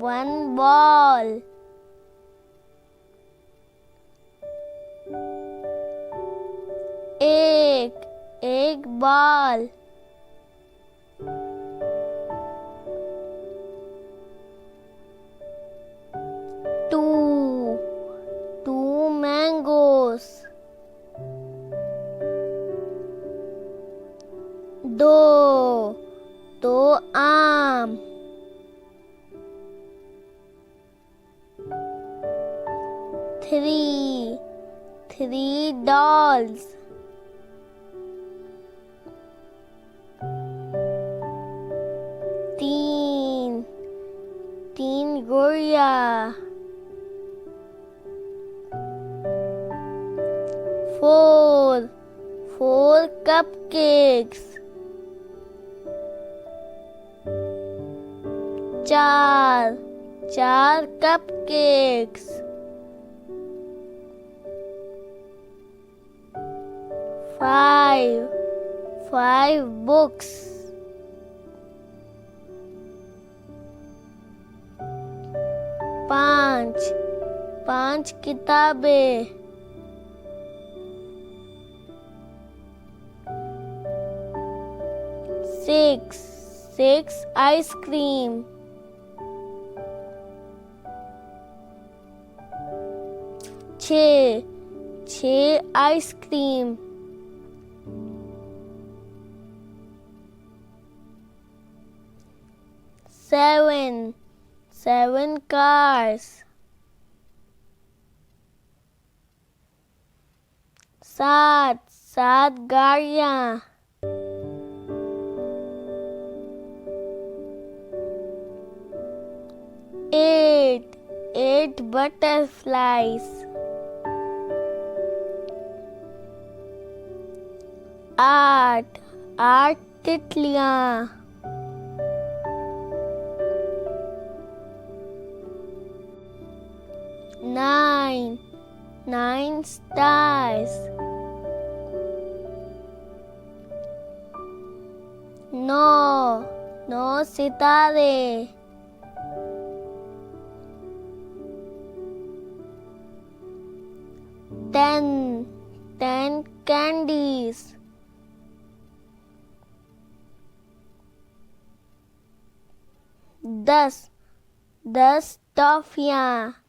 one ball. एक ball. two mangoes. दो आम. three dolls. तीन गड़िया. four cupcakes. चार cupcakes. five books. पांच किताबें. six ice cream. छः आइसक्रीम. 7 cars. 7 गाड़ियां. 8 butterflies. 8 तितलियां. 9 stars. 9 सितारे. 10 candies. 10 टॉफियां.